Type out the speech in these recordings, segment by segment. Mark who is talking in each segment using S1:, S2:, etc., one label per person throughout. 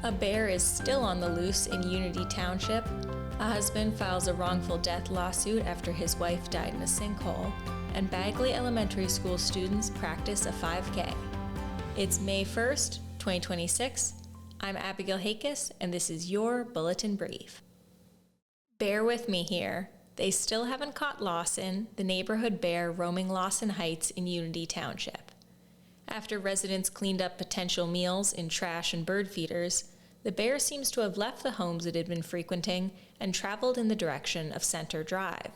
S1: A bear is still on the loose in Unity Township. A husband files a wrongful death lawsuit after his wife died in a sinkhole, and Bagley Elementary School students practice a 5K. It's May 1st, 2026. I'm Abigail Hakis, and this is your Bulletin Brief. Bear with me here. They still haven't caught Lawson, the neighborhood bear roaming Lawson Heights in Unity Township. After residents cleaned up potential meals in trash and bird feeders, the bear seems to have left the homes it had been frequenting and traveled in the direction of Center Drive.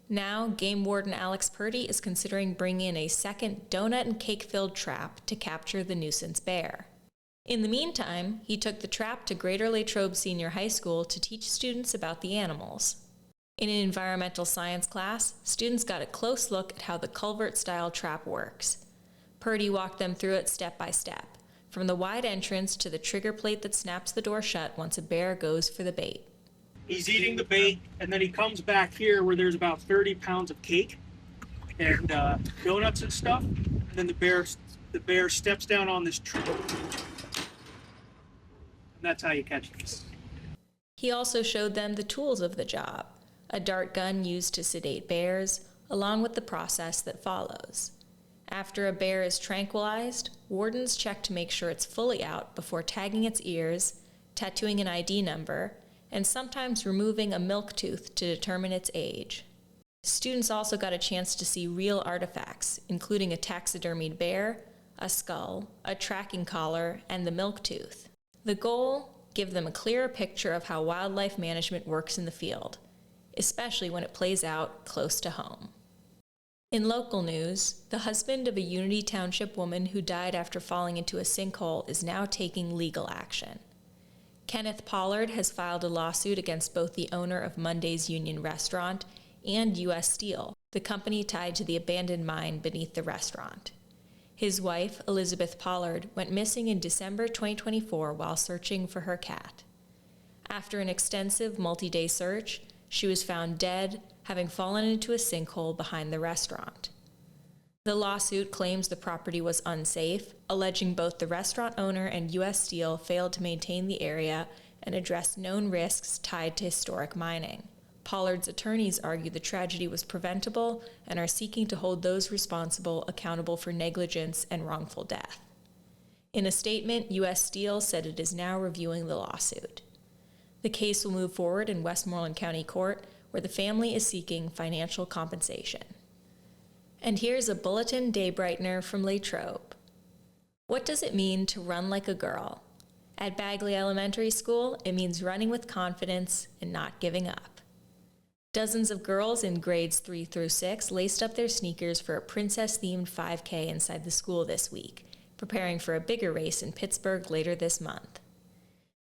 S1: Now, Game Warden Alex Purdy is considering bringing in a second donut and cake-filled trap to capture the nuisance bear. In the meantime, he took the trap to Greater Latrobe Senior High School to teach students about the animals. In an environmental science class, students got a close look at how the culvert-style trap works. Purdy walked them through it step by step, from the wide entrance to the trigger plate that snaps the door shut once a bear goes for the bait.
S2: He's eating the bait, and then he comes back here where there's about 30 pounds of cake and donuts and stuff. And then the bear steps down on this tree. And that's how you catch this.
S1: He also showed them the tools of the job, a dart gun used to sedate bears, along with the process that follows. After a bear is tranquilized, wardens check to make sure it's fully out before tagging its ears, tattooing an ID number, and sometimes removing a milk tooth to determine its age. Students also got a chance to see real artifacts, including a taxidermied bear, a skull, a tracking collar, and the milk tooth. The goal? Give them a clearer picture of how wildlife management works in the field, especially when it plays out close to home. In local news, the husband of a Unity Township woman who died after falling into a sinkhole is now taking legal action. Kenneth Pollard has filed a lawsuit against both the owner of Monday's Union Restaurant and U.S. Steel, the company tied to the abandoned mine beneath the restaurant. His wife, Elizabeth Pollard, went missing in December 2024 while searching for her cat. After an extensive multi-day search, she was found dead, having fallen into a sinkhole behind the restaurant. The lawsuit claims the property was unsafe, alleging both the restaurant owner and U.S. Steel failed to maintain the area and address known risks tied to historic mining. Pollard's attorneys argue the tragedy was preventable and are seeking to hold those responsible accountable for negligence and wrongful death. In a statement, U.S. Steel said it is now reviewing the lawsuit. The case will move forward in Westmoreland County Court, where the family is seeking financial compensation. And here's a Bulletin Day Brightener from Latrobe. What does it mean to run like a girl? At Bagley Elementary School, it means running with confidence and not giving up. Dozens of girls in grades 3 through 6 laced up their sneakers for a princess-themed 5K inside the school this week, preparing for a bigger race in Pittsburgh later this month.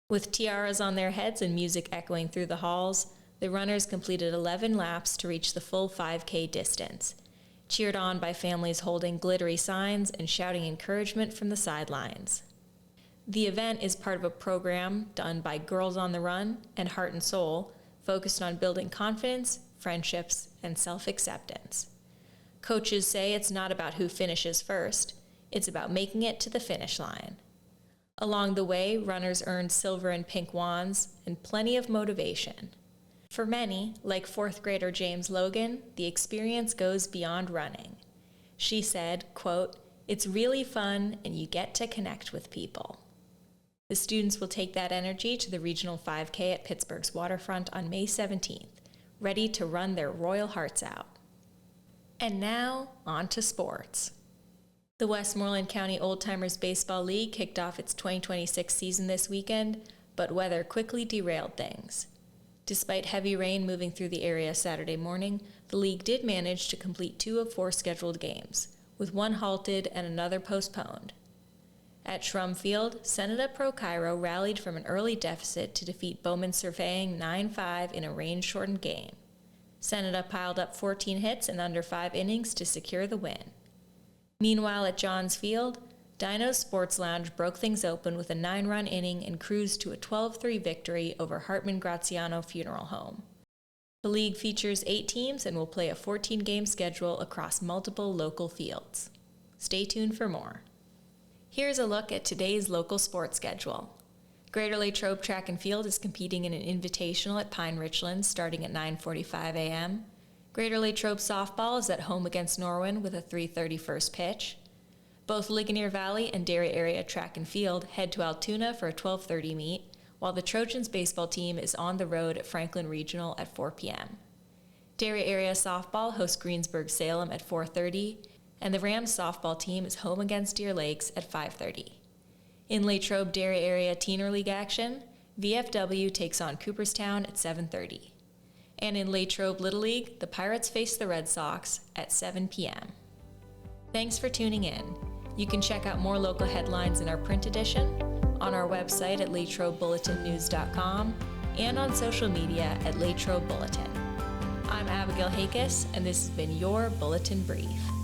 S1: With tiaras on their heads and music echoing through the halls, the runners completed 11 laps to reach the full 5K distance, cheered on by families holding glittery signs and shouting encouragement from the sidelines. The event is part of a program done by Girls on the Run and Heart and Soul, focused on building confidence, friendships, and self-acceptance. Coaches say it's not about who finishes first, it's about making it to the finish line. Along the way, runners earned silver and pink wands and plenty of motivation. For many, like 4th grader James Logan, the experience goes beyond running. She said, quote, "It's really fun and you get to connect with people." The students will take that energy to the regional 5K at Pittsburgh's waterfront on May 17th, ready to run their royal hearts out. And now, on to sports. The Westmoreland County Old Timers Baseball League kicked off its 2026 season this weekend, but weather quickly derailed things. Despite heavy rain moving through the area Saturday morning, the league did manage to complete 2 of 4 scheduled games, with one halted and another postponed. At Shrum Field, Senator Pro Cairo rallied from an early deficit to defeat Bowman Surveying 9-5 in a rain-shortened game. Senator piled up 14 hits in under 5 innings to secure the win. Meanwhile, at Johns Field, Dino's Sports Lounge broke things open with a 9-run inning and cruised to a 12-3 victory over Hartman Graziano Funeral Home. The league features 8 teams and will play a 14-game schedule across multiple local fields. Stay tuned for more. Here's a look at today's local sports schedule. Greater Latrobe Track and Field is competing in an invitational at Pine Richlands starting at 9:45 a.m. Greater Latrobe Softball is at home against Norwin with a 3:30 first pitch. Both Ligonier Valley and Dairy Area Track and Field head to Altoona for a 12:30 meet, while the Trojans baseball team is on the road at Franklin Regional at 4 p.m. Dairy Area Softball hosts Greensburg-Salem at 4:30, and the Rams softball team is home against Deer Lakes at 5:30. In Latrobe Dairy Area Teener League action, VFW takes on Cooperstown at 7:30. And in Latrobe Little League, the Pirates face the Red Sox at 7 p.m. Thanks for tuning in. You can check out more local headlines in our print edition, on our website at latrobebulletinnews.com, and on social media at Latrobe Bulletin. I'm Abigail Hakis, and this has been your Bulletin Brief.